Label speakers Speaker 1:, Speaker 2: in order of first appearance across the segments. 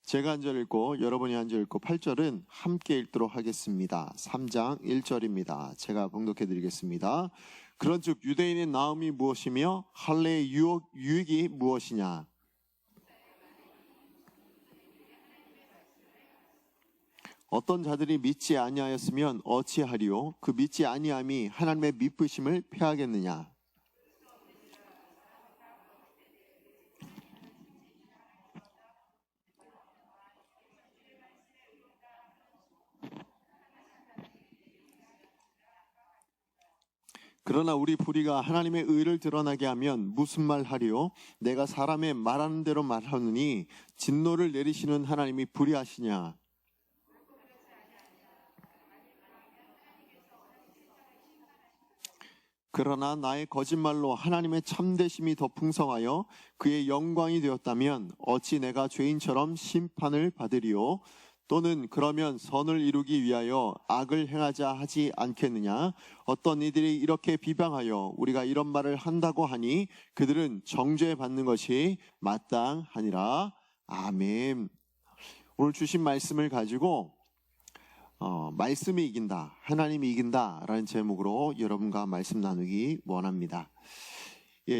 Speaker 1: 제가 한 절 읽고 여러분이 한 절 읽고 8절은 함께 읽도록 하겠습니다. 3장 1절입니다. 제가 봉독해 드리겠습니다. 그런즉 유대인의 나음이 무엇이며 할례의 유익이 무엇이냐? 어떤 자들이 믿지 아니하였으면 어찌하리요? 그 믿지 아니함이 하나님의 미쁘심을 패하겠느냐? 그러나 우리 불의가 하나님의 의를 드러나게 하면 무슨 말 하리요? 내가 사람의 말하는 대로 말하느니 진노를 내리시는 하나님이 불의하시냐? 그러나 나의 거짓말로 하나님의 참되심이 더 풍성하여 그의 영광이 되었다면 어찌 내가 죄인처럼 심판을 받으리요? 또는 그러면 선을 이루기 위하여 악을 행하자 하지 않겠느냐? 어떤 이들이 이렇게 비방하여 우리가 이런 말을 한다고 하니 그들은 정죄받는 것이 마땅하니라. 아멘. 오늘 주신 말씀을 가지고 말씀이 이긴다, 하나님이 이긴다 라는 제목으로 여러분과 말씀 나누기 원합니다.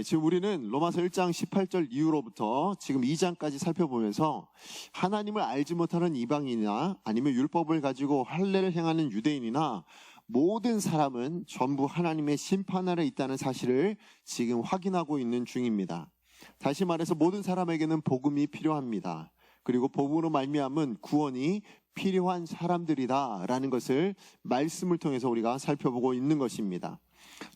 Speaker 1: 지금 우리는 로마서 1장 18절 이후로부터 지금 2장까지 살펴보면서 하나님을 알지 못하는 이방인이나 아니면 율법을 가지고 할례를 행하는 유대인이나 모든 사람은 전부 하나님의 심판 아래 있다는 사실을 지금 확인하고 있는 중입니다. 다시 말해서 모든 사람에게는 복음이 필요합니다. 그리고 복음으로 말미암은 구원이 필요한 사람들이다라는 것을 말씀을 통해서 우리가 살펴보고 있는 것입니다.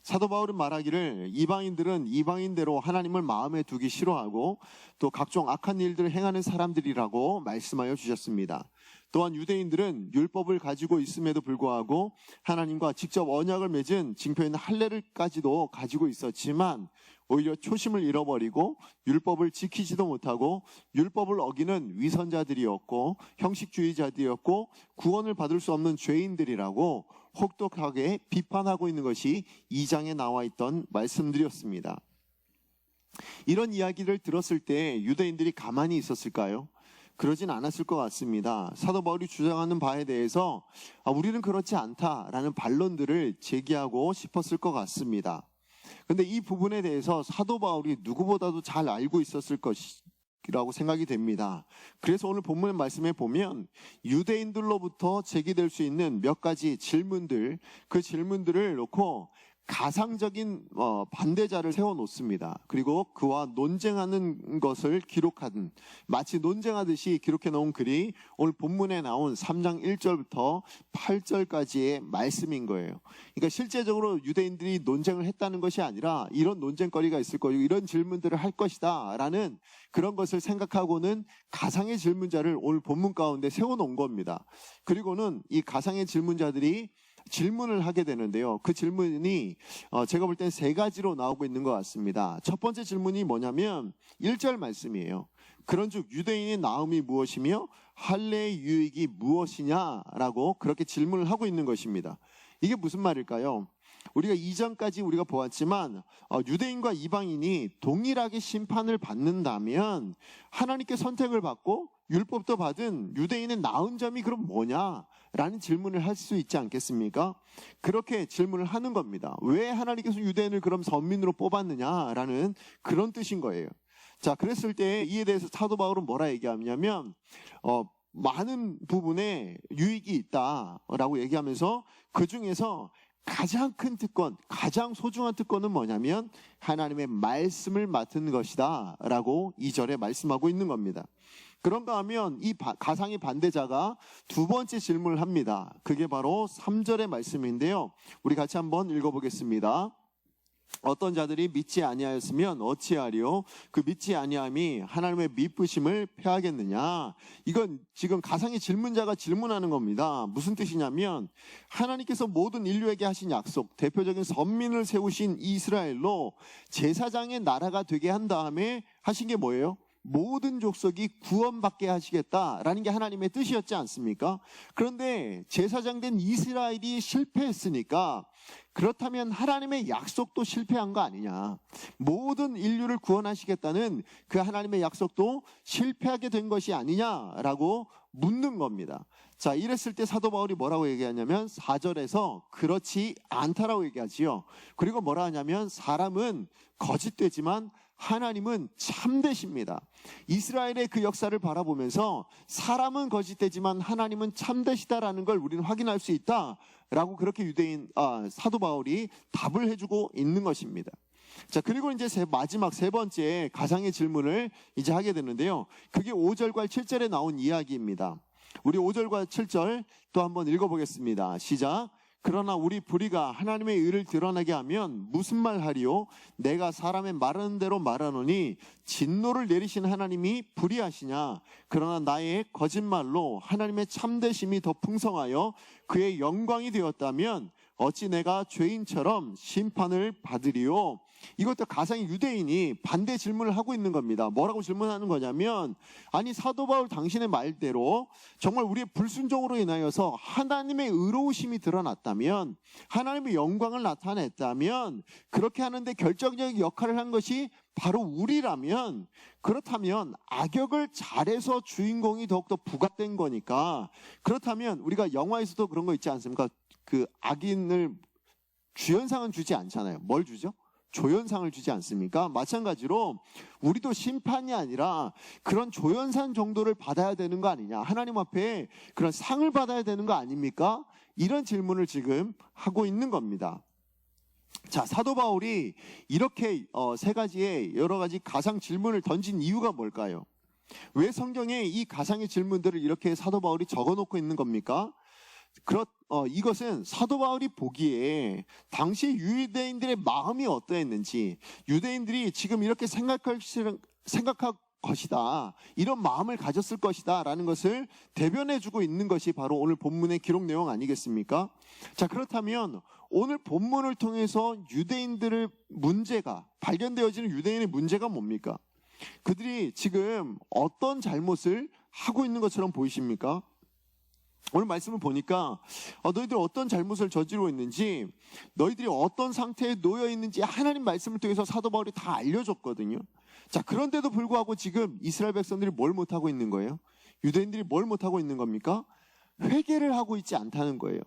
Speaker 1: 사도 바울은 말하기를 이방인들은 이방인대로 하나님을 마음에 두기 싫어하고 또 각종 악한 일들을 행하는 사람들이라고 말씀하여 주셨습니다. 또한 유대인들은 율법을 가지고 있음에도 불구하고 하나님과 직접 언약을 맺은 징표인 할례를까지도 가지고 있었지만 오히려 초심을 잃어버리고 율법을 지키지도 못하고 율법을 어기는 위선자들이었고 형식주의자들이었고 구원을 받을 수 없는 죄인들이라고 혹독하게 비판하고 있는 것이 2장에 나와 있던 말씀들이었습니다. 이런 이야기를 들었을 때 유대인들이 가만히 있었을까요? 그러진 않았을 것 같습니다. 사도 바울이 주장하는 바에 대해서 우리는 그렇지 않다라는 반론들을 제기하고 싶었을 것 같습니다. 그런데 이 부분에 대해서 사도 바울이 누구보다도 잘 알고 있었을 것이라고 생각이 됩니다. 그래서 오늘 본문의 말씀에 보면 유대인들로부터 제기될 수 있는 몇 가지 질문들, 그 질문들을 놓고 가상적인 반대자를 세워놓습니다. 그리고 그와 논쟁하는 것을 기록한, 마치 논쟁하듯이 기록해 놓은 글이 오늘 본문에 나온 3장 1절부터 8절까지의 말씀인 거예요. 그러니까 실제적으로 유대인들이 논쟁을 했다는 것이 아니라 이런 논쟁거리가 있을 거고 이런 질문들을 할 것이다 라는 그런 것을 생각하고는 가상의 질문자를 오늘 본문 가운데 세워놓은 겁니다. 그리고는 이 가상의 질문자들이 질문을 하게 되는데요. 그 질문이 제가 볼 땐 세 가지로 나오고 있는 것 같습니다. 첫 번째 질문이 뭐냐면 1절 말씀이에요. 그런즉 유대인의 나음이 무엇이며 할례의 유익이 무엇이냐라고 그렇게 질문을 하고 있는 것입니다. 이게 무슨 말일까요? 우리가 이전까지 우리가 보았지만 유대인과 이방인이 동일하게 심판을 받는다면 하나님께 선택을 받고 율법도 받은 유대인의 나은 점이 그럼 뭐냐라는 질문을 할 수 있지 않겠습니까? 그렇게 질문을 하는 겁니다. 왜 하나님께서 유대인을 그럼 선민으로 뽑았느냐라는 그런 뜻인 거예요. 자, 그랬을 때 이에 대해서 사도 바울은 뭐라 얘기하냐면 많은 부분에 유익이 있다라고 얘기하면서 그 중에서 가장 큰 특권, 가장 소중한 특권은 뭐냐면 하나님의 말씀을 맡은 것이다 라고 2절에 말씀하고 있는 겁니다. 그런가 하면 이 가상의 반대자가 두 번째 질문을 합니다. 그게 바로 3절의 말씀인데요. 우리 같이 한번 읽어보겠습니다. 어떤 자들이 믿지 아니하였으면 어찌하리요? 그 믿지 아니함이 하나님의 미쁘심을 패하겠느냐? 이건 지금 가상의 질문자가 질문하는 겁니다. 무슨 뜻이냐면 하나님께서 모든 인류에게 하신 약속, 대표적인 선민을 세우신 이스라엘로 제사장의 나라가 되게 한 다음에 하신 게 뭐예요? 모든 족속이 구원받게 하시겠다라는 게 하나님의 뜻이었지 않습니까? 그런데 제사장 된 이스라엘이 실패했으니까 그렇다면 하나님의 약속도 실패한 거 아니냐? 모든 인류를 구원하시겠다는 그 하나님의 약속도 실패하게 된 것이 아니냐라고 묻는 겁니다. 자, 이랬을 때 사도 바울이 뭐라고 얘기하냐면 4절에서 그렇지 않다라고 얘기하지요. 그리고 뭐라 하냐면 사람은 거짓되지만 하나님은 참되십니다. 이스라엘의 그 역사를 바라보면서 사람은 거짓되지만 하나님은 참되시다라는 걸 우리는 확인할 수 있다라고 그렇게 사도 바울이 답을 해주고 있는 것입니다. 자, 그리고 이제 마지막 세 번째 가상의 질문을 이제 하게 되는데요. 그게 5절과 7절에 나온 이야기입니다. 우리 5절과 7절 또 한번 읽어보겠습니다. 시작. 그러나 우리 불의가 하나님의 의를 드러나게 하면 무슨 말 하리요? 내가 사람의 말하는 대로 말하노니 진노를 내리신 하나님이 불의하시냐? 그러나 나의 거짓말로 하나님의 참되심이 더 풍성하여 그의 영광이 되었다면 어찌 내가 죄인처럼 심판을 받으리요? 이것도 가상의 유대인이 반대 질문을 하고 있는 겁니다. 뭐라고 질문하는 거냐면, 아니 사도 바울 당신의 말대로 정말 우리의 불순종으로 인하여서 하나님의 의로우심이 드러났다면, 하나님의 영광을 나타냈다면, 그렇게 하는데 결정적인 역할을 한 것이 바로 우리라면, 그렇다면 악역을 잘해서 주인공이 더욱더 부각된 거니까, 그렇다면 우리가 영화에서도 그런 거 있지 않습니까? 그 악인을 주연상은 주지 않잖아요. 뭘 주죠? 조연상을 주지 않습니까? 마찬가지로 우리도 심판이 아니라 그런 조연상 정도를 받아야 되는 거 아니냐? 하나님 앞에 그런 상을 받아야 되는 거 아닙니까? 이런 질문을 지금 하고 있는 겁니다. 자, 사도 바울이 이렇게 세 가지의 여러 가지 가상 질문을 던진 이유가 뭘까요? 왜 성경에 이 가상의 질문들을 이렇게 사도 바울이 적어놓고 있는 겁니까? 이것은 사도 바울이 보기에 당시 유대인들의 마음이 어떠했는지, 유대인들이 지금 이렇게 생각할 것이다, 이런 마음을 가졌을 것이다 라는 것을 대변해주고 있는 것이 바로 오늘 본문의 기록 내용 아니겠습니까? 자, 그렇다면 오늘 본문을 통해서 유대인들의 문제가 발견되어지는 유대인의 문제가 뭡니까? 그들이 지금 어떤 잘못을 하고 있는 것처럼 보이십니까? 오늘 말씀을 보니까 너희들이 어떤 잘못을 저지르고 있는지, 너희들이 어떤 상태에 놓여 있는지 하나님 말씀을 통해서 사도 바울이 다 알려줬거든요. 자, 그런데도 불구하고 지금 이스라엘 백성들이 뭘 못하고 있는 거예요? 유대인들이 뭘 못하고 있는 겁니까? 회개를 하고 있지 않다는 거예요.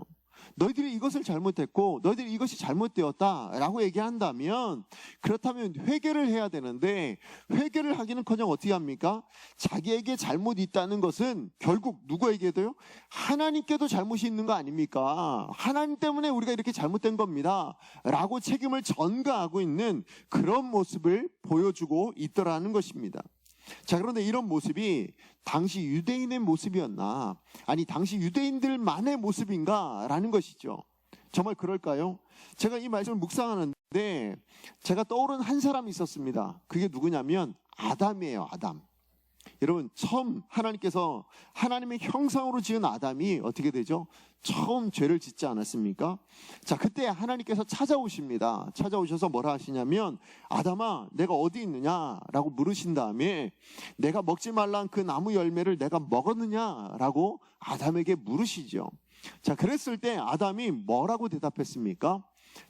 Speaker 1: 너희들이 이것을 잘못했고 너희들이 이것이 잘못되었다라고 얘기한다면, 그렇다면 회개를 해야 되는데 회개를 하기는커녕 어떻게 합니까? 자기에게 잘못이 있다는 것은 결국 누구에게도요? 하나님께도 잘못이 있는 거 아닙니까? 하나님 때문에 우리가 이렇게 잘못된 겁니다 라고 책임을 전가하고 있는 그런 모습을 보여주고 있더라는 것입니다. 자, 그런데 이런 모습이 당시 유대인의 모습이었나, 아니 당시 유대인들만의 모습인가 라는 것이죠. 정말 그럴까요? 제가 이 말씀을 묵상하는데 제가 떠오른 한 사람이 있었습니다. 그게 누구냐면 아담이에요. 아담. 여러분, 처음 하나님께서 하나님의 형상으로 지은 아담이 어떻게 되죠? 처음 죄를 짓지 않았습니까? 자, 그때 하나님께서 찾아오십니다. 찾아오셔서 뭐라 하시냐면, 아담아, 내가 어디 있느냐라고 물으신 다음에, 내가 먹지 말란 그 나무 열매를 내가 먹었느냐라고 아담에게 물으시죠. 자, 그랬을 때 아담이 뭐라고 대답했습니까?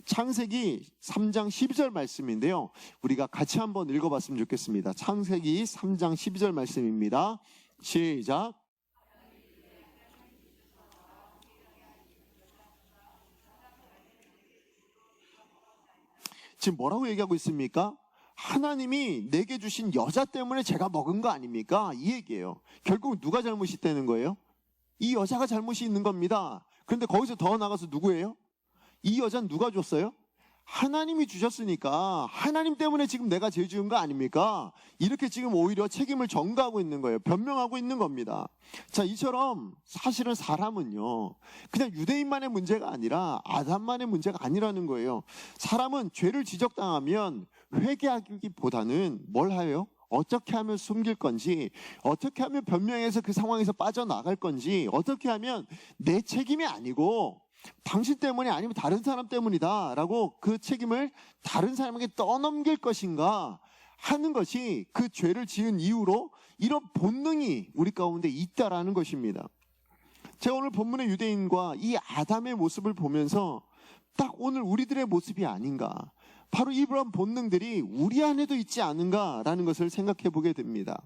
Speaker 1: 창세기 3장 12절 말씀인데요, 우리가 같이 한번 읽어봤으면 좋겠습니다. 창세기 3장 12절 말씀입니다. 시작. 지금 뭐라고 얘기하고 있습니까? 하나님이 내게 주신 여자 때문에 제가 먹은 거 아닙니까? 이 얘기예요. 결국 누가 잘못이 있다는 거예요? 이 여자가 잘못이 있는 겁니다. 그런데 거기서 더 나가서 누구예요? 이 여자는 누가 줬어요? 하나님이 주셨으니까 하나님 때문에 지금 내가 죄 지은 거 아닙니까? 이렇게 지금 오히려 책임을 전가하고 있는 거예요. 변명하고 있는 겁니다. 자, 이처럼 사실은 사람은요, 그냥 유대인만의 문제가 아니라 아담만의 문제가 아니라는 거예요. 사람은 죄를 지적당하면 회개하기보다는 뭘 해요? 어떻게 하면 숨길 건지, 어떻게 하면 변명해서 그 상황에서 빠져나갈 건지, 어떻게 하면 내 책임이 아니고 당신 때문이 아니면 다른 사람 때문이다 라고 그 책임을 다른 사람에게 떠넘길 것인가 하는 것이 그 죄를 지은 이후로 이런 본능이 우리 가운데 있다라는 것입니다. 제가 오늘 본문의 유대인과 이 아담의 모습을 보면서 딱 오늘 우리들의 모습이 아닌가, 바로 이러한 본능들이 우리 안에도 있지 않은가라는 것을 생각해 보게 됩니다.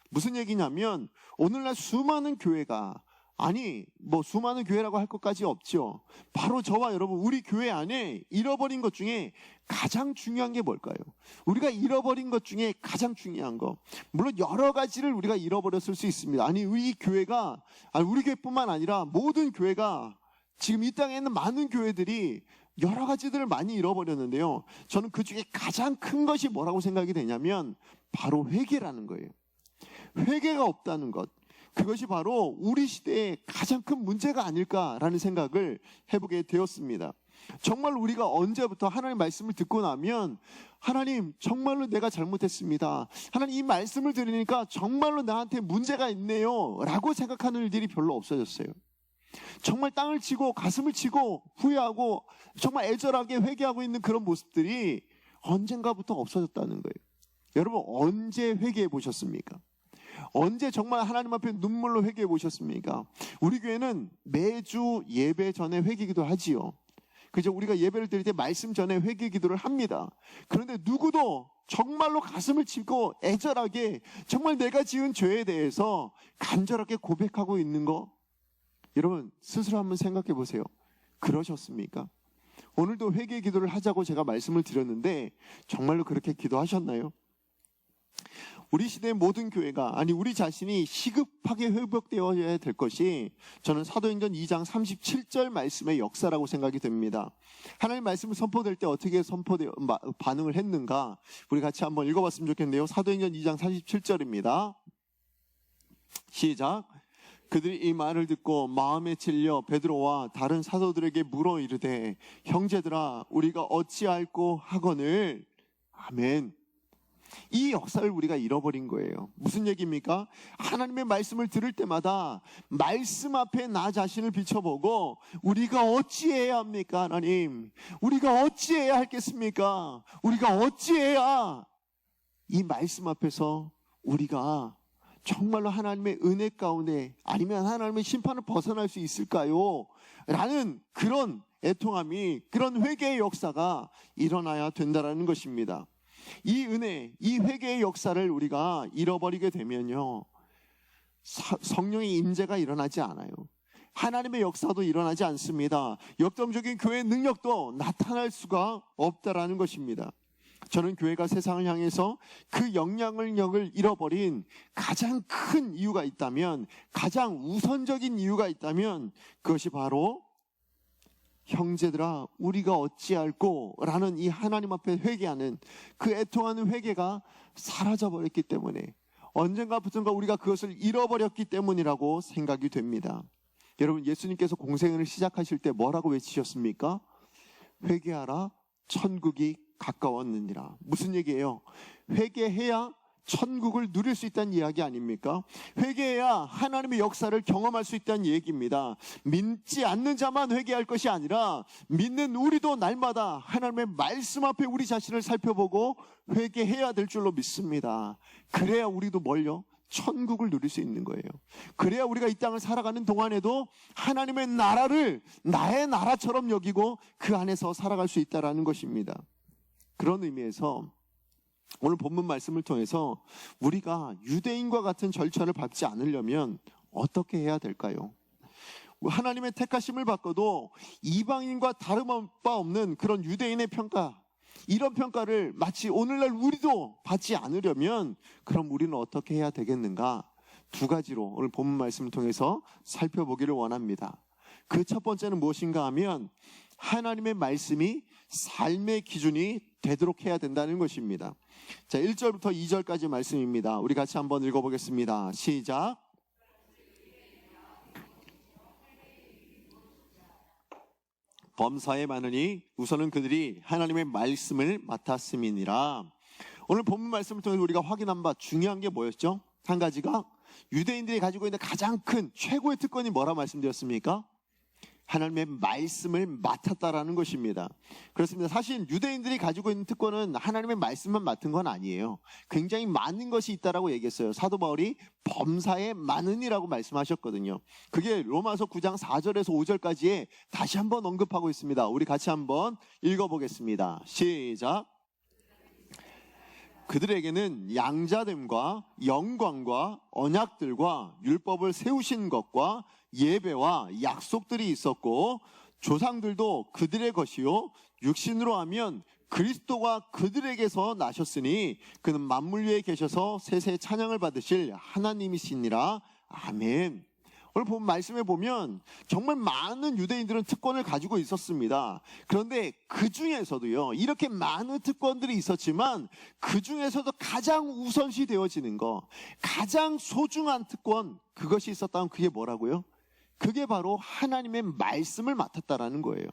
Speaker 1: 무슨 얘기냐면 오늘날 수많은 교회가, 아니 수많은 교회라고 할 것까지 없죠. 바로 저와 여러분, 우리 교회 안에 잃어버린 것 중에 가장 중요한 게 뭘까요? 우리가 잃어버린 것 중에 가장 중요한 거, 물론 여러 가지를 우리가 잃어버렸을 수 있습니다. 아니 우리 교회가, 우리 교회뿐만 아니라 모든 교회가, 지금 이 땅에 있는 많은 교회들이 여러 가지들을 많이 잃어버렸는데요, 저는 그 중에 가장 큰 것이 뭐라고 생각이 되냐면 바로 회개라는 거예요. 회개가 없다는 것, 그것이 바로 우리 시대의 가장 큰 문제가 아닐까라는 생각을 해보게 되었습니다. 정말 우리가 언제부터 하나님의 말씀을 듣고 나면 하나님 정말로 내가 잘못했습니다, 하나님 이 말씀을 들으니까 정말로 나한테 문제가 있네요 라고 생각하는 일들이 별로 없어졌어요. 정말 땅을 치고 가슴을 치고 후회하고 정말 애절하게 회개하고 있는 그런 모습들이 언젠가부터 없어졌다는 거예요. 여러분, 언제 회개해 보셨습니까? 언제 정말 하나님 앞에 눈물로 회개해 보셨습니까? 우리 교회는 매주 예배 전에 회개기도 하지요. 그죠? 우리가 예배를 드릴 때 말씀 전에 회개기도를 합니다. 그런데 누구도 정말로 가슴을 치고 애절하게 정말 내가 지은 죄에 대해서 간절하게 고백하고 있는 거, 여러분 스스로 한번 생각해 보세요. 그러셨습니까? 오늘도 회개 기도를 하자고 제가 말씀을 드렸는데 정말로 그렇게 기도하셨나요? 우리 시대의 모든 교회가, 아니 우리 자신이 시급하게 회복되어야 될 것이, 저는 사도행전 2장 37절 말씀의 역사라고 생각이 됩니다. 하나님 말씀을 선포될 때 어떻게 반응을 했는가, 우리 같이 한번 읽어봤으면 좋겠는데요. 사도행전 2장 37절입니다. 시작. 그들이 이 말을 듣고 마음에 찔려 베드로와 다른 사도들에게 물어 이르되, 형제들아 우리가 어찌할꼬 하거늘. 아멘. 이 역사를 우리가 잃어버린 거예요. 무슨 얘기입니까? 하나님의 말씀을 들을 때마다 말씀 앞에 나 자신을 비춰보고 우리가 어찌해야 합니까? 하나님, 우리가 어찌해야 하겠습니까? 우리가 어찌해야 이 말씀 앞에서 우리가 정말로 하나님의 은혜 가운데, 아니면 하나님의 심판을 벗어날 수 있을까요? 라는 그런 애통함이, 그런 회개의 역사가 일어나야 된다는 것입니다. 이 은혜, 이 회개의 역사를 우리가 잃어버리게 되면요, 성령의 임재가 일어나지 않아요. 하나님의 역사도 일어나지 않습니다. 역동적인 교회의 능력도 나타날 수가 없다라는 것입니다. 저는 교회가 세상을 향해서 그 영향력을 잃어버린 가장 큰 이유가 있다면, 가장 우선적인 이유가 있다면, 그것이 바로 형제들아 우리가 어찌할꼬 라는 이 하나님 앞에 회개하는 그 애통하는 회개가 사라져버렸기 때문에, 언젠가부터인가 우리가 그것을 잃어버렸기 때문이라고 생각이 됩니다. 여러분, 예수님께서 공생애를 시작하실 때 뭐라고 외치셨습니까? 회개하라, 천국이 가까웠느니라. 무슨 얘기예요? 회개해야 천국을 누릴 수 있다는 이야기 아닙니까? 회개해야 하나님의 역사를 경험할 수 있다는 얘기입니다. 믿지 않는 자만 회개할 것이 아니라 믿는 우리도 날마다 하나님의 말씀 앞에 우리 자신을 살펴보고 회개해야 될 줄로 믿습니다. 그래야 우리도 뭘요? 천국을 누릴 수 있는 거예요. 그래야 우리가 이 땅을 살아가는 동안에도 하나님의 나라를 나의 나라처럼 여기고 그 안에서 살아갈 수 있다는 것입니다. 그런 의미에서 오늘 본문 말씀을 통해서 우리가 유대인과 같은 절차를 밟지 않으려면 어떻게 해야 될까요? 하나님의 택하심을 받고도 이방인과 다름 바 없는 그런 유대인의 평가, 이런 평가를 마치 오늘날 우리도 받지 않으려면 그럼 우리는 어떻게 해야 되겠는가? 두 가지로 오늘 본문 말씀을 통해서 살펴보기를 원합니다. 그 첫 번째는 무엇인가 하면 하나님의 말씀이 삶의 기준이 되도록 해야 된다는 것입니다. 자, 1절부터 2절까지 말씀입니다. 우리 같이 한번 읽어보겠습니다. 시작. 범사에 많으니 우선은 그들이 하나님의 말씀을 맡았음이니라. 오늘 본문 말씀을 통해서 우리가 확인한 바 중요한 게 뭐였죠? 한 가지가 유대인들이 가지고 있는 가장 큰 최고의 특권이 뭐라 말씀드렸습니까? 하나님의 말씀을 맡았다라는 것입니다. 그렇습니다. 사실 유대인들이 가지고 있는 특권은 하나님의 말씀만 맡은 건 아니에요. 굉장히 많은 것이 있다라고 얘기했어요. 사도 바울이 범사에 많으니라고 말씀하셨거든요. 그게 로마서 9장 4절에서 5절까지에 다시 한번 언급하고 있습니다. 우리 같이 한번 읽어보겠습니다. 시작. 그들에게는 양자됨과 영광과 언약들과 율법을 세우신 것과 예배와 약속들이 있었고 조상들도 그들의 것이요 육신으로 하면 그리스도가 그들에게서 나셨으니 그는 만물 위에 계셔서 세세 찬양을 받으실 하나님이시니라. 아멘. 오늘 본 말씀에 보면 정말 많은 유대인들은 특권을 가지고 있었습니다. 그런데 그 중에서도요, 이렇게 많은 특권들이 있었지만 그 중에서도 가장 우선시 되어지는 거, 가장 소중한 특권, 그것이 있었다면 그게 뭐라고요? 그게 바로 하나님의 말씀을 맡았다라는 거예요.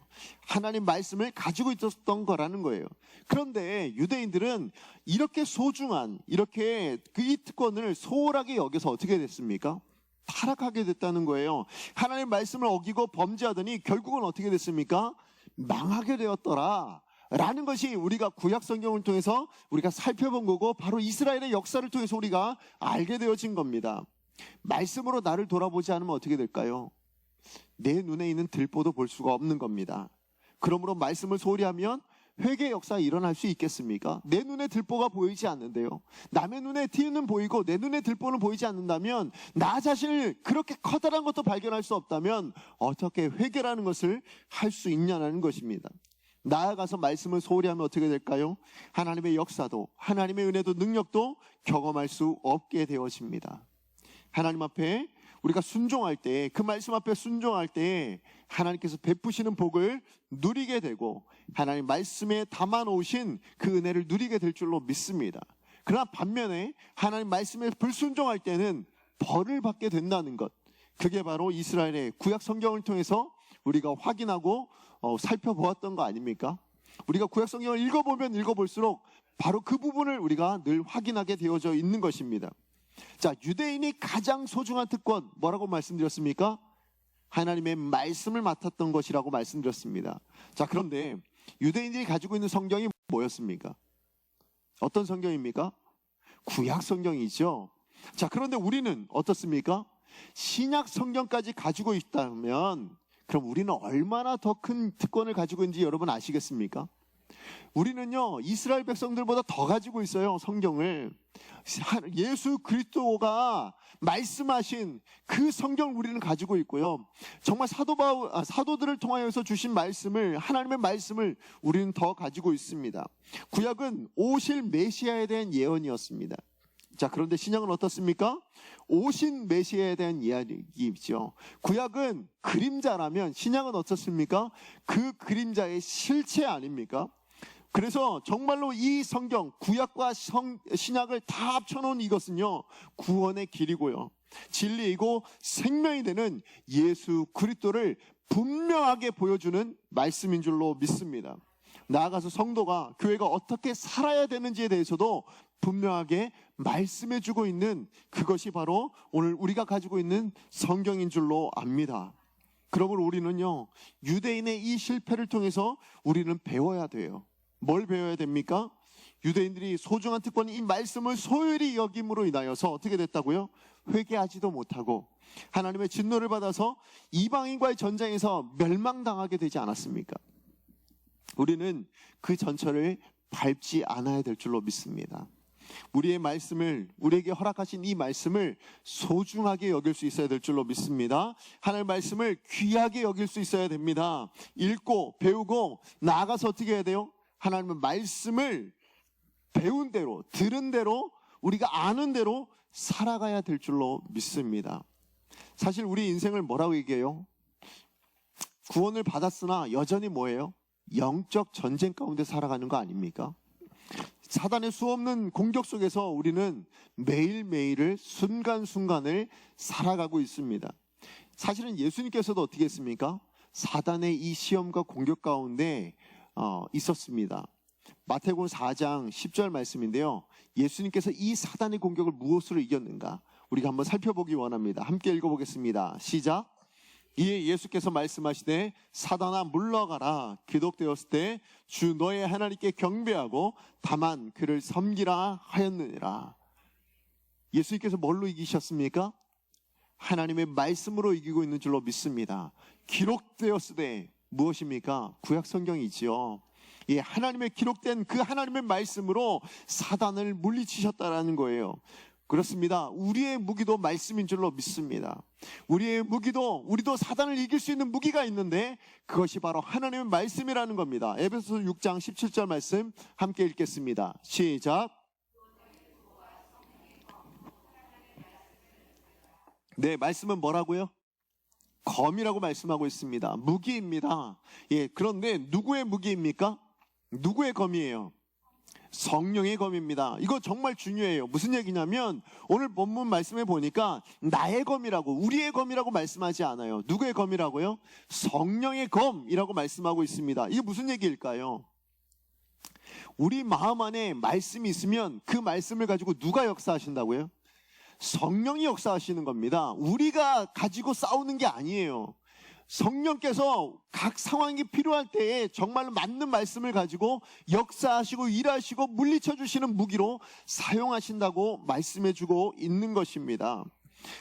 Speaker 1: 하나님 말씀을 가지고 있었던 거라는 거예요. 그런데 유대인들은 이렇게 소중한, 이렇게 이 특권을 소홀하게 여겨서 어떻게 됐습니까? 타락하게 됐다는 거예요. 하나님의 말씀을 어기고 범죄하더니 결국은 어떻게 됐습니까? 망하게 되었더라 라는 것이 우리가 구약 성경을 통해서 우리가 살펴본 거고, 바로 이스라엘의 역사를 통해서 우리가 알게 되어진 겁니다. 말씀으로 나를 돌아보지 않으면 어떻게 될까요? 내 눈에 있는 들보도 볼 수가 없는 겁니다. 그러므로 말씀을 소홀히 하면 회개의 역사가 일어날 수 있겠습니까? 내 눈에 들보가 보이지 않는데요, 남의 눈에 티는 보이고 내 눈에 들보는 보이지 않는다면, 나 자신을 그렇게 커다란 것도 발견할 수 없다면 어떻게 회개라는 것을 할 수 있냐는 것입니다. 나아가서 말씀을 소홀히 하면 어떻게 될까요? 하나님의 역사도, 하나님의 은혜도, 능력도 경험할 수 없게 되어집니다. 하나님 앞에 우리가 순종할 때, 그 말씀 앞에 순종할 때 하나님께서 베푸시는 복을 누리게 되고 하나님 말씀에 담아놓으신 그 은혜를 누리게 될 줄로 믿습니다. 그러나 반면에 하나님 말씀에 불순종할 때는 벌을 받게 된다는 것, 그게 바로 이스라엘의 구약 성경을 통해서 우리가 확인하고 살펴보았던 거 아닙니까? 우리가 구약 성경을 읽어보면 읽어볼수록 바로 그 부분을 우리가 늘 확인하게 되어져 있는 것입니다. 자, 유대인이 가장 소중한 특권, 뭐라고 말씀드렸습니까? 하나님의 말씀을 맡았던 것이라고 말씀드렸습니다. 자, 그런데 유대인들이 가지고 있는 성경이 뭐였습니까? 어떤 성경입니까? 구약 성경이죠. 자, 그런데 우리는 어떻습니까? 신약 성경까지 가지고 있다면 그럼 우리는 얼마나 더 큰 특권을 가지고 있는지 여러분 아시겠습니까? 우리는요, 이스라엘 백성들보다 더 가지고 있어요. 성경을. 예수 그리스도가 말씀하신 그 성경을 우리는 가지고 있고요, 정말 사도들을 통하여서 주신 말씀을, 하나님의 말씀을 우리는 더 가지고 있습니다. 구약은 오실 메시아에 대한 예언이었습니다. 자, 그런데 신약은 어떻습니까? 오신 메시아에 대한 이야기죠. 구약은 그림자라면 신약은 어떻습니까? 그 그림자의 실체 아닙니까? 그래서 정말로 이 성경, 구약과 신약을 다 합쳐놓은 이것은요, 구원의 길이고요, 진리이고 생명이 되는 예수 그리스도를 분명하게 보여주는 말씀인 줄로 믿습니다. 나아가서 성도가, 교회가 어떻게 살아야 되는지에 대해서도 분명하게 말씀해주고 있는 그것이 바로 오늘 우리가 가지고 있는 성경인 줄로 압니다. 그러므로 우리는요, 유대인의 이 실패를 통해서 우리는 배워야 돼요. 뭘 배워야 됩니까? 유대인들이 소중한 특권인 이 말씀을 소홀히 여김으로 인하여서 어떻게 됐다고요? 회개하지도 못하고 하나님의 진노를 받아서 이방인과의 전쟁에서 멸망당하게 되지 않았습니까? 우리는 그 전철을 밟지 않아야 될 줄로 믿습니다. 우리의 말씀을, 우리에게 허락하신 이 말씀을 소중하게 여길 수 있어야 될 줄로 믿습니다. 하나님의 말씀을 귀하게 여길 수 있어야 됩니다. 읽고 배우고 나아가서 어떻게 해야 돼요? 하나님의 말씀을 배운 대로, 들은 대로, 우리가 아는 대로 살아가야 될 줄로 믿습니다. 사실 우리 인생을 뭐라고 얘기해요? 구원을 받았으나 여전히 뭐예요? 영적 전쟁 가운데 살아가는 거 아닙니까? 사단의 수없는 공격 속에서 우리는 매일매일을, 순간순간을 살아가고 있습니다. 사실은 예수님께서도 어떻게 했습니까? 사단의 이 시험과 공격 가운데 있었습니다. 마태복음 4장 10절 말씀인데요, 예수님께서 이 사단의 공격을 무엇으로 이겼는가 우리가 한번 살펴보기 원합니다. 함께 읽어보겠습니다. 시작. 이에 예수께서 말씀하시되 사단아 물러가라. 기록되었을 때 주 너의 하나님께 경배하고 다만 그를 섬기라 하였느니라. 예수님께서 뭘로 이기셨습니까? 하나님의 말씀으로 이기고 있는 줄로 믿습니다. 기록되었을 때 무엇입니까? 구약 성경이지요. 예, 하나님의 기록된 그 하나님의 말씀으로 사단을 물리치셨다라는 거예요. 그렇습니다. 우리의 무기도 말씀인 줄로 믿습니다. 우리의 무기도, 우리도 사단을 이길 수 있는 무기가 있는데 그것이 바로 하나님의 말씀이라는 겁니다. 에베소서 6장 17절 말씀 함께 읽겠습니다. 시작. 네, 말씀은 뭐라고요? 검이라고 말씀하고 있습니다. 무기입니다. 예, 그런데 누구의 무기입니까? 누구의 검이에요? 성령의 검입니다. 이거 정말 중요해요. 무슨 얘기냐면 오늘 본문 말씀에 보니까 나의 검이라고, 우리의 검이라고 말씀하지 않아요. 누구의 검이라고요? 성령의 검이라고 말씀하고 있습니다. 이게 무슨 얘기일까요? 우리 마음 안에 말씀이 있으면 그 말씀을 가지고 누가 역사하신다고요? 성령이 역사하시는 겁니다. 우리가 가지고 싸우는 게 아니에요. 성령께서 각 상황이 필요할 때에 정말 맞는 말씀을 가지고 역사하시고 일하시고 물리쳐 주시는 무기로 사용하신다고 말씀해주고 있는 것입니다.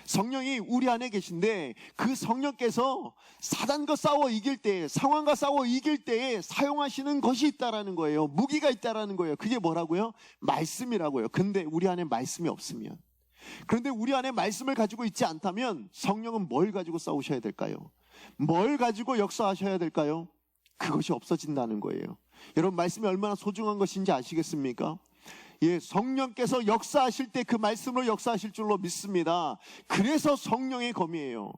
Speaker 1: 성령이 우리 안에 계신데 그 성령께서 사단과 싸워 이길 때, 상황과 싸워 이길 때에 사용하시는 것이 있다라는 거예요. 무기가 있다라는 거예요. 그게 뭐라고요? 말씀이라고요. 근데 우리 안에 말씀이 없으면, 그런데 우리 안에 말씀을 가지고 있지 않다면 성령은 뭘 가지고 싸우셔야 될까요? 뭘 가지고 역사하셔야 될까요? 그것이 없어진다는 거예요. 여러분, 말씀이 얼마나 소중한 것인지 아시겠습니까? 예, 성령께서 역사하실 때 그 말씀으로 역사하실 줄로 믿습니다. 그래서 성령의 검이에요.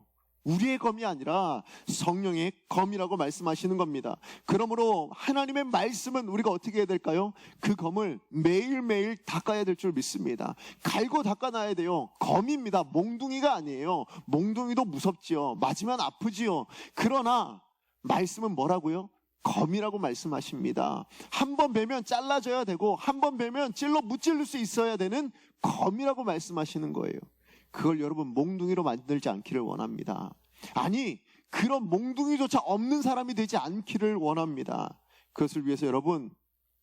Speaker 1: 우리의 검이 아니라 성령의 검이라고 말씀하시는 겁니다. 그러므로 하나님의 말씀은 우리가 어떻게 해야 될까요? 그 검을 매일매일 닦아야 될 줄 믿습니다. 갈고 닦아놔야 돼요. 검입니다. 몽둥이가 아니에요. 몽둥이도 무섭지요. 맞으면 아프지요. 그러나 말씀은 뭐라고요? 검이라고 말씀하십니다. 한 번 베면 잘라져야 되고 한 번 베면 찔러 무찔릴 수 있어야 되는 검이라고 말씀하시는 거예요. 그걸 여러분 몽둥이로 만들지 않기를 원합니다. 아니, 그런 몽둥이조차 없는 사람이 되지 않기를 원합니다. 그것을 위해서 여러분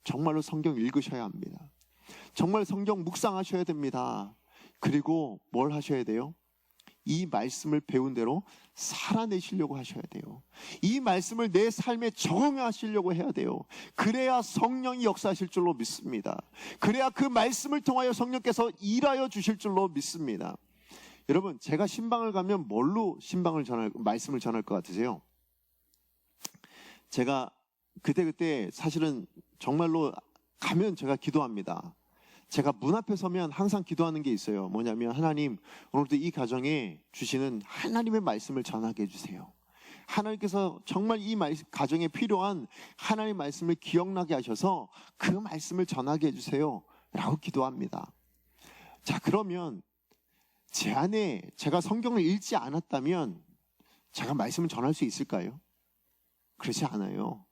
Speaker 1: 정말로 성경 읽으셔야 합니다. 정말 성경 묵상하셔야 됩니다. 그리고 뭘 하셔야 돼요? 이 말씀을 배운 대로 살아내시려고 하셔야 돼요. 이 말씀을 내 삶에 적용하시려고 해야 돼요. 그래야 성령이 역사하실 줄로 믿습니다. 그래야 그 말씀을 통하여 성령께서 일하여 주실 줄로 믿습니다. 여러분, 제가 신방을 가면 뭘로 말씀을 전할 것 같으세요? 제가 그때 사실은 정말로 가면 제가 기도합니다. 제가 문 앞에 서면 항상 기도하는 게 있어요. 뭐냐면, 하나님, 오늘도 이 가정에 주시는 하나님의 말씀을 전하게 해주세요. 하나님께서 정말 이 가정에 필요한 하나님의 말씀을 기억나게 하셔서 그 말씀을 전하게 해주세요 라고 기도합니다. 자, 그러면 제 안에 제가 성경을 읽지 않았다면 제가 말씀을 전할 수 있을까요? 그렇지 않아요.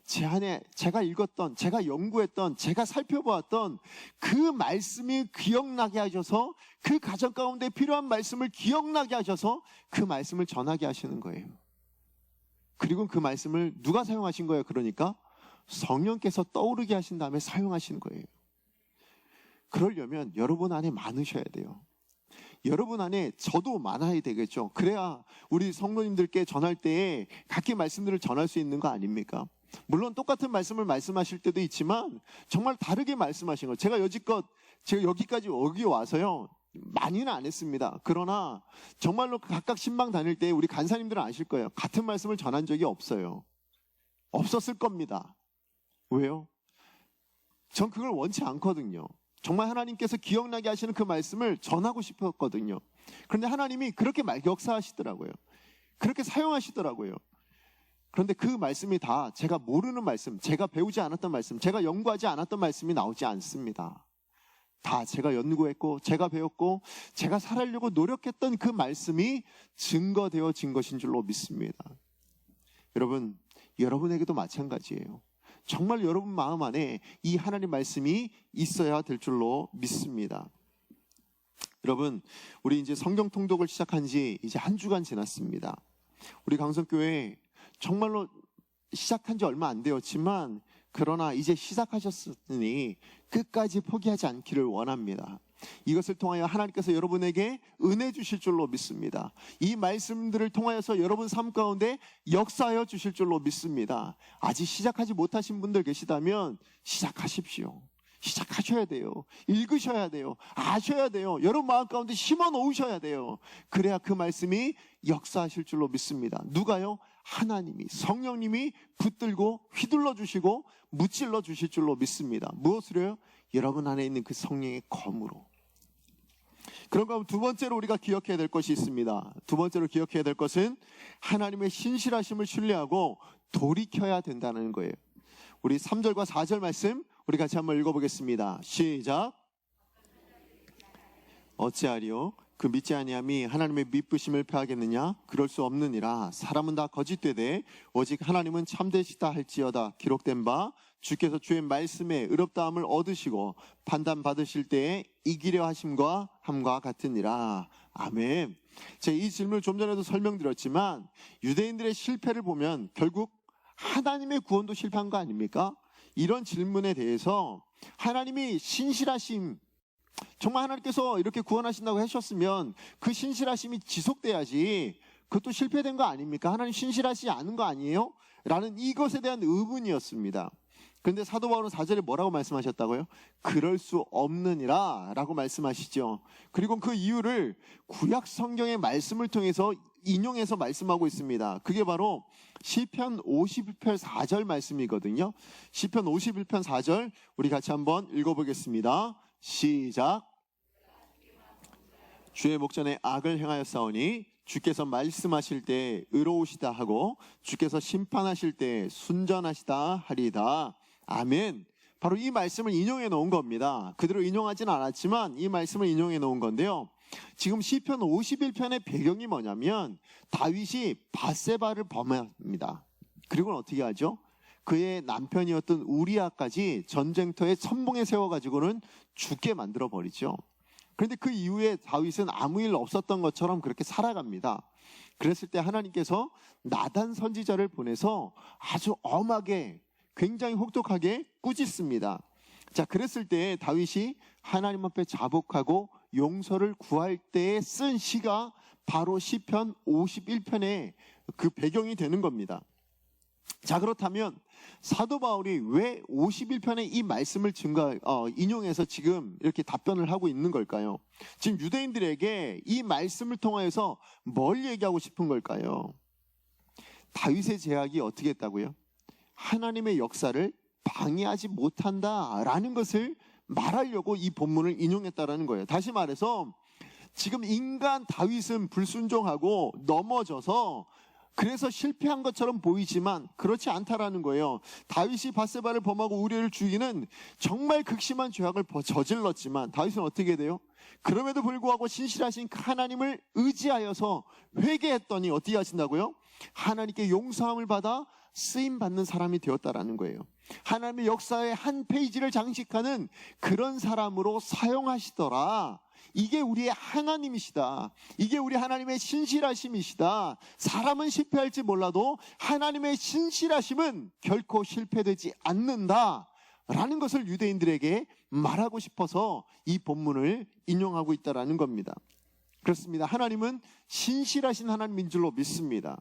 Speaker 1: 제 안에 제가 읽었던, 제가 연구했던, 제가 살펴보았던 그 말씀이 기억나게 하셔서, 그 가정 가운데 필요한 말씀을 기억나게 하셔서 그 말씀을 전하게 하시는 거예요. 그리고 그 말씀을 누가 사용하신 거예요? 그러니까 성령께서 떠오르게 하신 다음에 사용하신 거예요. 그러려면 여러분 안에 많으셔야 돼요. 여러분 안에 저도 많아야 되겠죠. 그래야 우리 성도님들께 전할 때에 각기 말씀들을 전할 수 있는 거 아닙니까? 물론 똑같은 말씀을 말씀하실 때도 있지만 정말 다르게 말씀하신 거. 제가 여기까지 여기 와서요 많이는 안 했습니다. 그러나 정말로 각각 신방 다닐 때 우리 간사님들은 아실 거예요. 같은 말씀을 전한 적이 없어요. 없었을 겁니다. 왜요? 전 그걸 원치 않거든요. 정말 하나님께서 기억나게 하시는 그 말씀을 전하고 싶었거든요. 그런데 하나님이 그렇게 역사하시더라고요. 그렇게 사용하시더라고요. 그런데 그 말씀이 다 제가 모르는 말씀, 제가 배우지 않았던 말씀, 제가 연구하지 않았던 말씀이 나오지 않습니다. 다 제가 연구했고, 제가 배웠고, 제가 살아려고 노력했던 그 말씀이 증거되어진 것인 줄로 믿습니다. 여러분, 여러분에게도 마찬가지예요. 정말 여러분 마음 안에 이 하나님 말씀이 있어야 될 줄로 믿습니다. 여러분, 우리 이제 성경 통독을 시작한 지 이제 한 주간 지났습니다. 우리 강성교회 정말로 시작한 지 얼마 안 되었지만 그러나 이제 시작하셨으니 끝까지 포기하지 않기를 원합니다. 이것을 통하여 하나님께서 여러분에게 은혜 주실 줄로 믿습니다. 이 말씀들을 통하여서 여러분 삶 가운데 역사하여 주실 줄로 믿습니다. 아직 시작하지 못하신 분들 계시다면 시작하십시오. 시작하셔야 돼요. 읽으셔야 돼요. 아셔야 돼요. 여러분 마음 가운데 심어 놓으셔야 돼요. 그래야 그 말씀이 역사하실 줄로 믿습니다. 누가요? 하나님이, 성령님이 붙들고 휘둘러 주시고 무찔러 주실 줄로 믿습니다. 무엇으로요? 여러분 안에 있는 그 성령의 검으로. 그런가 하면 두 번째로 우리가 기억해야 될 것이 있습니다. 두 번째로 기억해야 될 것은 하나님의 신실하심을 신뢰하고 돌이켜야 된다는 거예요. 우리 3절과 4절 말씀 우리 같이 한번 읽어보겠습니다. 시작. 어찌하리요? 그 믿지 아니함이 하나님의 미쁘심을 패하겠느냐? 그럴 수 없느니라. 사람은 다 거짓되되 오직 하나님은 참되시다 할지어다. 기록된 바 주께서 주의 말씀에 의롭다함을 얻으시고 판단 받으실 때에 이기려 하심과 함과 같으니라. 아멘. 제가 이 질문을 좀 전에도 설명드렸지만 유대인들의 실패를 보면 결국 하나님의 구원도 실패한 거 아닙니까? 이런 질문에 대해서 하나님이 신실하심, 정말 하나님께서 이렇게 구원하신다고 하셨으면 그 신실하심이 지속돼야지 그것도 실패된 거 아닙니까? 하나님 신실하지 않은 거 아니에요? 라는 이것에 대한 의문이었습니다. 그런데 사도 바울은 4절에 뭐라고 말씀하셨다고요? 그럴 수 없느니라 라고 말씀하시죠. 그리고 그 이유를 구약 성경의 말씀을 통해서 인용해서 말씀하고 있습니다. 그게 바로 시편 51편 4절 말씀이거든요. 시편 51편 4절 우리 같이 한번 읽어보겠습니다. 시작. 주의 목전에 악을 행하였사오니 주께서 말씀하실 때 의로우시다 하고 주께서 심판하실 때 순전하시다 하리이다. 아멘. 바로 이 말씀을 인용해 놓은 겁니다. 그대로 인용하진 않았지만 이 말씀을 인용해 놓은 건데요. 지금 시편 51편의 배경이 뭐냐면 다윗이 밧세바를 범합니다. 그리고는 어떻게 하죠? 그의 남편이었던 우리아까지 전쟁터에 선봉에 세워가지고는 죽게 만들어 버리죠. 그런데 그 이후에 다윗은 아무 일 없었던 것처럼 그렇게 살아갑니다. 그랬을 때 하나님께서 나단 선지자를 보내서 아주 엄하게 굉장히 혹독하게 꾸짖습니다. 자, 그랬을 때 다윗이 하나님 앞에 자복하고 용서를 구할 때에 쓴 시가 바로 시편 51편의 그 배경이 되는 겁니다. 자, 그렇다면 사도 바울이 왜 51편의 이 말씀을 인용해서 지금 이렇게 답변을 하고 있는 걸까요? 지금 유대인들에게 이 말씀을 통하여서 뭘 얘기하고 싶은 걸까요? 다윗의 제약이 어떻게 했다고요? 하나님의 역사를 방해하지 못한다라는 것을 말하려고 이 본문을 인용했다라는 거예요. 다시 말해서 지금 인간 다윗은 불순종하고 넘어져서 그래서 실패한 것처럼 보이지만 그렇지 않다라는 거예요. 다윗이 밧세바를 범하고 우리아를 죽이는 정말 극심한 죄악을 저질렀지만 다윗은 어떻게 돼요? 그럼에도 불구하고 신실하신 하나님을 의지하여서 회개했더니 어떻게 하신다고요? 하나님께 용서함을 받아 쓰임받는 사람이 되었다라는 거예요. 하나님의 역사의 한 페이지를 장식하는 그런 사람으로 사용하시더라. 이게 우리의 하나님이시다. 이게 우리 하나님의 신실하심이시다. 사람은 실패할지 몰라도 하나님의 신실하심은 결코 실패되지 않는다 라는 것을 유대인들에게 말하고 싶어서 이 본문을 인용하고 있다라는 겁니다. 그렇습니다. 하나님은 신실하신 하나님인 줄로 믿습니다.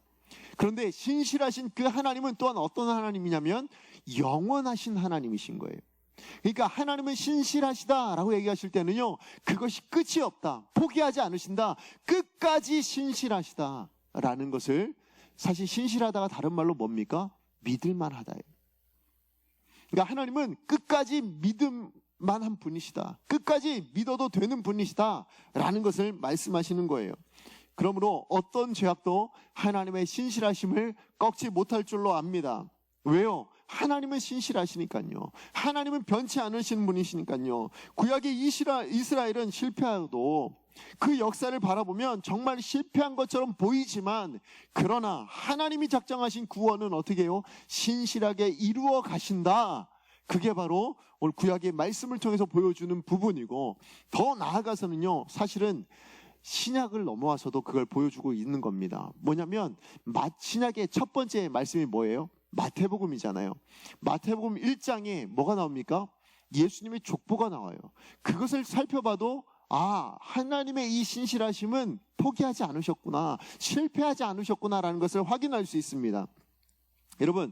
Speaker 1: 그런데 신실하신 그 하나님은 또한 어떤 하나님이냐면 영원하신 하나님이신 거예요. 그러니까 하나님은 신실하시다라고 얘기하실 때는요, 그것이 끝이 없다, 포기하지 않으신다, 끝까지 신실하시다라는 것을, 사실 신실하다가 다른 말로 뭡니까? 믿을만하다예요. 그러니까 하나님은 끝까지 믿음만한 분이시다, 끝까지 믿어도 되는 분이시다라는 것을 말씀하시는 거예요. 그러므로 어떤 죄악도 하나님의 신실하심을 꺾지 못할 줄로 압니다. 왜요? 하나님은 신실하시니까요. 하나님은 변치 않으시는 분이시니까요. 구약의 이스라엘은 실패하도 그 역사를 바라보면 정말 실패한 것처럼 보이지만, 그러나 하나님이 작정하신 구원은 어떻게 해요? 신실하게 이루어 가신다. 그게 바로 오늘 구약의 말씀을 통해서 보여주는 부분이고, 더 나아가서는요, 사실은 신약을 넘어와서도 그걸 보여주고 있는 겁니다. 뭐냐면 신약의 첫 번째 말씀이 뭐예요? 마태복음이잖아요. 마태복음 1장에 뭐가 나옵니까? 예수님의 족보가 나와요. 그것을 살펴봐도 하나님의 이 신실하심은 포기하지 않으셨구나, 실패하지 않으셨구나라는 것을 확인할 수 있습니다. 여러분,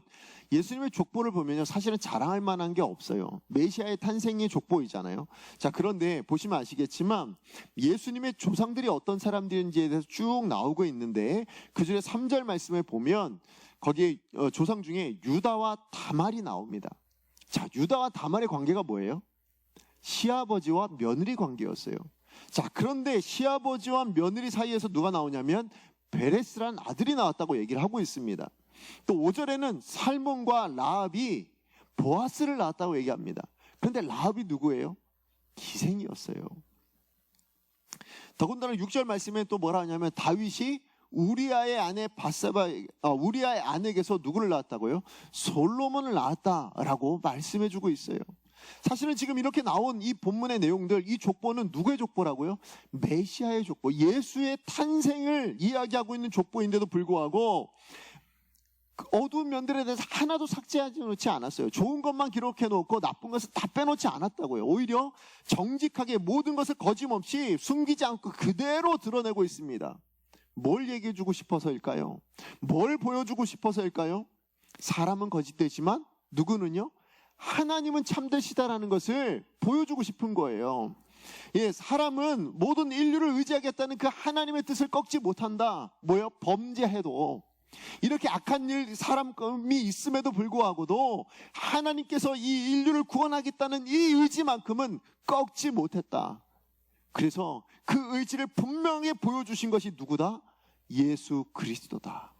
Speaker 1: 예수님의 족보를 보면요, 사실은 자랑할 만한 게 없어요. 메시아의 탄생의 족보이잖아요. 자, 그런데 보시면 아시겠지만 예수님의 조상들이 어떤 사람들인지에 대해서 쭉 나오고 있는데, 그 중에 3절 말씀을 보면 거기에 조상 중에 유다와 다말이 나옵니다. 자, 유다와 다말의 관계가 뭐예요? 시아버지와 며느리 관계였어요. 자, 그런데 시아버지와 며느리 사이에서 누가 나오냐면 베레스란 아들이 나왔다고 얘기를 하고 있습니다. 또 5절에는 살몬과 라합이 보아스를 낳았다고 얘기합니다. 그런데 라합이 누구예요? 기생이었어요. 더군다나 6절 말씀에 또 뭐라 하냐면 다윗이 우리아의 아내 우리아의 아내에게서 누구를 낳았다고요? 솔로몬을 낳았다라고 말씀해주고 있어요. 사실은 지금 이렇게 나온 이 본문의 내용들, 이 족보는 누구의 족보라고요? 메시아의 족보, 예수의 탄생을 이야기하고 있는 족보인데도 불구하고 어두운 면들에 대해서 하나도 삭제하지 놓지 않았어요. 좋은 것만 기록해 놓고 나쁜 것을 다 빼놓지 않았다고요. 오히려 정직하게 모든 것을 거짓없이 숨기지 않고 그대로 드러내고 있습니다. 뭘 얘기해 주고 싶어서일까요? 뭘 보여주고 싶어서일까요? 사람은 거짓되지만 누구는요? 하나님은 참되시다라는 것을 보여주고 싶은 거예요. 예, 사람은 모든 인류를 의지하겠다는 그 하나님의 뜻을 꺾지 못한다. 뭐요? 범죄해도. 이렇게 악한 사람이 있음에도 불구하고도 하나님께서 이 인류를 구원하겠다는 이 의지만큼은 꺾지 못했다. 그래서 그 의지를 분명히 보여주신 것이 누구다? 예수 그리스도다.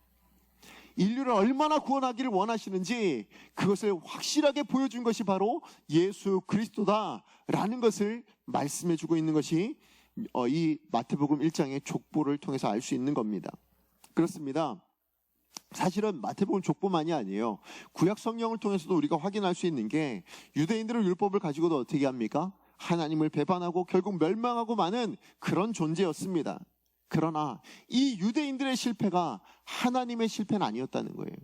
Speaker 1: 인류를 얼마나 구원하기를 원하시는지 그것을 확실하게 보여준 것이 바로 예수 그리스도다라는 것을 말씀해주고 있는 것이 이 마태복음 1장의 족보를 통해서 알 수 있는 겁니다. 그렇습니다. 사실은 마태복음 족보만이 아니에요. 구약 성경을 통해서도 우리가 확인할 수 있는 게 유대인들은 율법을 가지고도 어떻게 합니까? 하나님을 배반하고 결국 멸망하고 마는 그런 존재였습니다. 그러나 이 유대인들의 실패가 하나님의 실패는 아니었다는 거예요.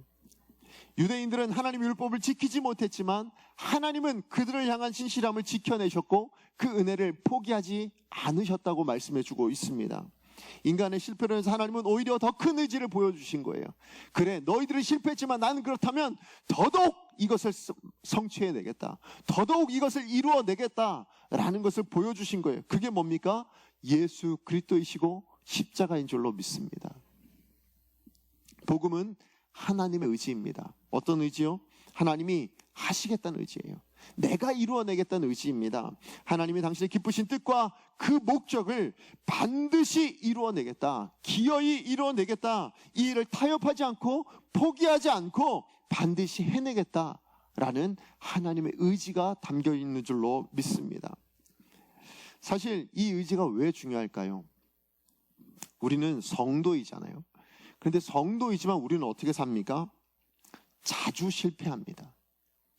Speaker 1: 유대인들은 하나님의 율법을 지키지 못했지만 하나님은 그들을 향한 신실함을 지켜내셨고 그 은혜를 포기하지 않으셨다고 말씀해주고 있습니다. 인간의 실패로 해서 하나님은 오히려 더 큰 의지를 보여주신 거예요. 그래, 너희들은 실패했지만 나는 그렇다면 더더욱 이것을 성취해내겠다, 더더욱 이것을 이루어내겠다라는 것을 보여주신 거예요. 그게 뭡니까? 예수 그리스도이시고 십자가인 줄로 믿습니다. 복음은 하나님의 의지입니다. 어떤 의지요? 하나님이 하시겠다는 의지예요. 내가 이루어내겠다는 의지입니다. 하나님이 당신의 기쁘신 뜻과 그 목적을 반드시 이루어내겠다, 기어이 이루어내겠다, 이 일을 타협하지 않고 포기하지 않고 반드시 해내겠다라는 하나님의 의지가 담겨 있는 줄로 믿습니다. 사실 이 의지가 왜 중요할까요? 우리는 성도이잖아요. 그런데 성도이지만 우리는 어떻게 삽니까? 자주 실패합니다.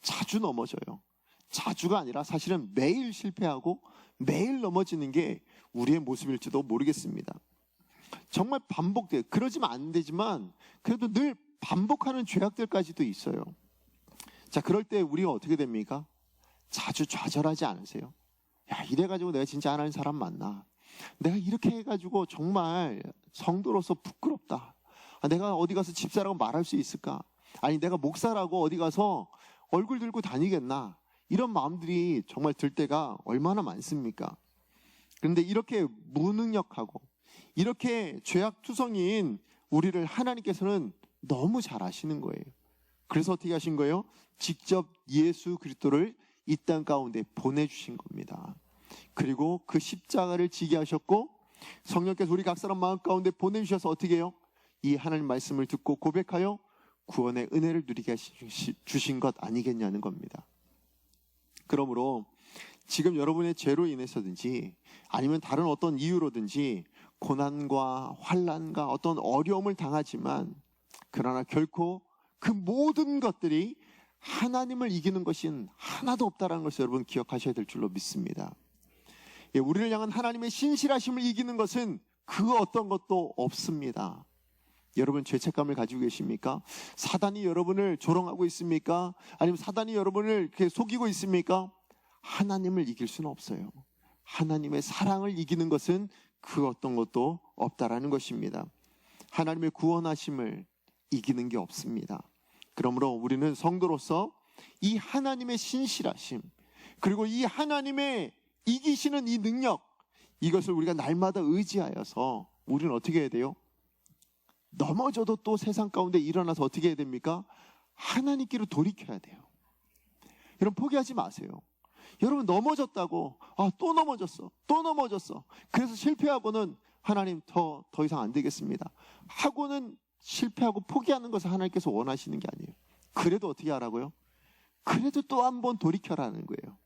Speaker 1: 자주 넘어져요. 자주가 아니라 사실은 매일 실패하고 매일 넘어지는 게 우리의 모습일지도 모르겠습니다. 정말 반복돼요. 그러지면 안 되지만 그래도 늘 반복하는 죄악들까지도 있어요. 자, 그럴 때 우리가 어떻게 됩니까? 자주 좌절하지 않으세요? 야, 이래가지고 내가 진짜 하나님 사람 맞나? 내가 이렇게 해가지고 정말 성도로서 부끄럽다. 내가 어디 가서 집사라고 말할 수 있을까? 아니, 내가 목사라고 어디 가서 얼굴 들고 다니겠나? 이런 마음들이 정말 들 때가 얼마나 많습니까? 그런데 이렇게 무능력하고 이렇게 죄악투성이인 우리를 하나님께서는 너무 잘 아시는 거예요. 그래서 어떻게 하신 거예요? 직접 예수 그리스도를 이 땅 가운데 보내주신 겁니다. 그리고 그 십자가를 지게 하셨고 성령께서 우리 각 사람 마음 가운데 보내주셔서 어떻게 해요? 이 하나님 말씀을 듣고 고백하여 구원의 은혜를 누리게 주신 것 아니겠냐는 겁니다. 그러므로 지금 여러분의 죄로 인해서든지 아니면 다른 어떤 이유로든지 고난과 환난과 어떤 어려움을 당하지만 그러나 결코 그 모든 것들이 하나님을 이기는 것은 하나도 없다는 것을 여러분 기억하셔야 될 줄로 믿습니다. 우리를 향한 하나님의 신실하심을 이기는 것은 그 어떤 것도 없습니다. 여러분 죄책감을 가지고 계십니까? 사단이 여러분을 조롱하고 있습니까? 아니면 사단이 여러분을 이렇게 속이고 있습니까? 하나님을 이길 수는 없어요. 하나님의 사랑을 이기는 것은 그 어떤 것도 없다라는 것입니다. 하나님의 구원하심을 이기는 게 없습니다. 그러므로 우리는 성도로서 이 하나님의 신실하심, 그리고 이 하나님의 이기시는 이 능력, 이것을 우리가 날마다 의지하여서 우리는 어떻게 해야 돼요? 넘어져도 또 세상 가운데 일어나서 어떻게 해야 됩니까? 하나님께로 돌이켜야 돼요. 여러분 포기하지 마세요. 여러분 넘어졌다고 또 넘어졌어 그래서 실패하고는 하나님 더 이상 안 되겠습니다 하고는 실패하고 포기하는 것을 하나님께서 원하시는 게 아니에요. 그래도 어떻게 하라고요? 그래도 또 한 번 돌이켜라는 거예요.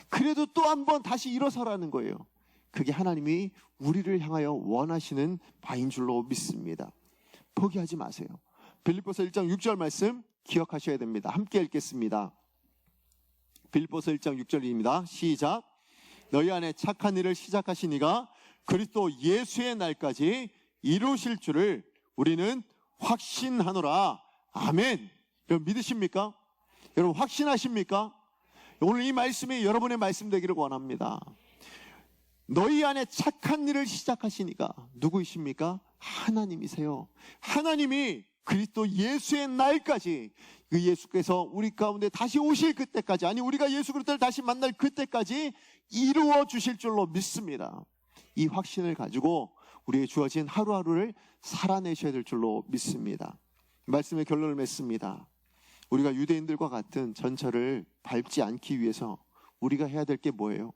Speaker 1: 그래도 또 한 번 다시 일어서라는 거예요. 그게 하나님이 우리를 향하여 원하시는 바인 줄로 믿습니다. 포기하지 마세요. 빌립보서 1장 6절 말씀 기억하셔야 됩니다. 함께 읽겠습니다. 빌립보서 1장 6절입니다. 시작. 너희 안에 착한 일을 시작하신 이가 그리스도 예수의 날까지 이루실 줄을 우리는 확신하노라. 아멘. 여러분 믿으십니까? 여러분 확신하십니까? 오늘 이 말씀이 여러분의 말씀 되기를 원합니다. 너희 안에 착한 일을 시작하신 이가 누구이십니까? 하나님이세요. 하나님이 그리스도 예수의 날까지, 그 예수께서 우리 가운데 다시 오실 그때까지, 아니 우리가 예수 그리스도를 다시 만날 그때까지 이루어 주실 줄로 믿습니다. 이 확신을 가지고 우리에게 주어진 하루하루를 살아내셔야 될 줄로 믿습니다. 말씀의 결론을 맺습니다. 우리가 유대인들과 같은 전철을 밟지 않기 위해서 우리가 해야 될 게 뭐예요?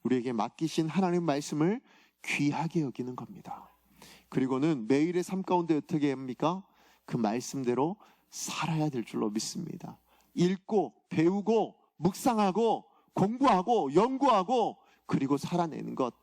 Speaker 1: 우리에게 맡기신 하나님의 말씀을 귀하게 여기는 겁니다. 그리고는 매일의 삶 가운데 어떻게 합니까? 그 말씀대로 살아야 될 줄로 믿습니다. 읽고 배우고 묵상하고 공부하고 연구하고 그리고 살아내는 것,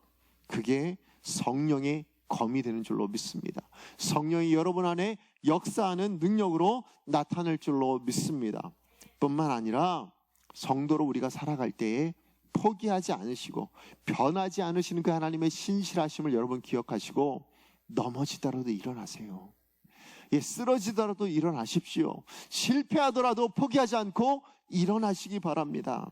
Speaker 1: 그게 성령의 검이 되는 줄로 믿습니다. 성령이 여러분 안에 역사하는 능력으로 나타날 줄로 믿습니다. 뿐만 아니라 성도로 우리가 살아갈 때에 포기하지 않으시고 변하지 않으시는 그 하나님의 신실하심을 여러분 기억하시고 넘어지더라도 일어나세요. 쓰러지더라도 일어나십시오. 실패하더라도 포기하지 않고 일어나시기 바랍니다.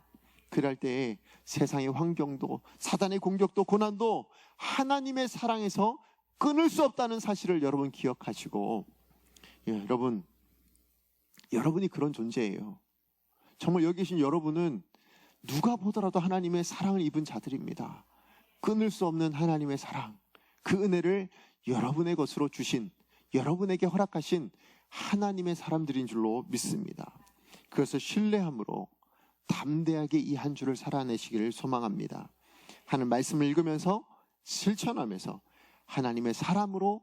Speaker 1: 그럴 때에 세상의 환경도 사단의 공격도 고난도 하나님의 사랑에서 끊을 수 없다는 사실을 여러분 기억하시고, 여러분이 그런 존재예요. 정말 여기 계신 여러분은 누가 보더라도 하나님의 사랑을 입은 자들입니다. 끊을 수 없는 하나님의 사랑, 그 은혜를 여러분의 것으로 주신, 여러분에게 허락하신 하나님의 사람들인 줄로 믿습니다. 그래서 신뢰함으로 담대하게 이 한 주를 살아내시기를 소망합니다. 하는 말씀을 읽으면서 실천하면서 하나님의 사람으로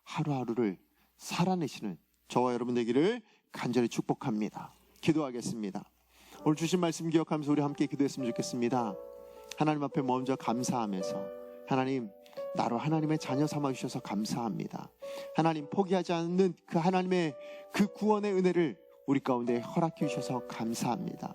Speaker 1: 하루하루를 살아내시는 저와 여러분 되기를 간절히 축복합니다. 기도하겠습니다. 오늘 주신 말씀 기억하면서 우리 함께 기도했으면 좋겠습니다. 하나님 앞에 먼저 감사하면서, 하나님 나로 하나님의 자녀 삼아 주셔서 감사합니다. 하나님 포기하지 않는 그 하나님의 그 구원의 은혜를 우리 가운데 허락해 주셔서 감사합니다.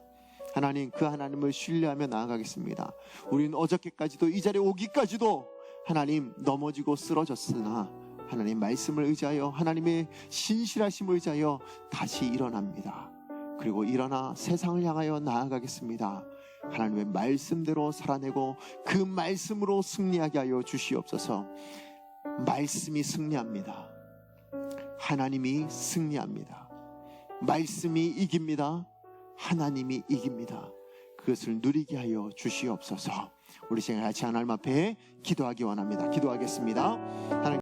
Speaker 1: 하나님 그 하나님을 신뢰하며 나아가겠습니다. 우리는 어저께까지도 이 자리에 오기까지도 하나님 넘어지고 쓰러졌으나 하나님 말씀을 의지하여 하나님의 신실하심을 의지하여 다시 일어납니다. 그리고 일어나 세상을 향하여 나아가겠습니다. 하나님의 말씀대로 살아내고 그 말씀으로 승리하게 하여 주시옵소서. 말씀이 승리합니다. 하나님이 승리합니다. 말씀이 이깁니다. 하나님이 이깁니다. 그것을 누리게 하여 주시옵소서. 우리 시간 같이 하나님 앞에 기도하기 원합니다. 기도하겠습니다.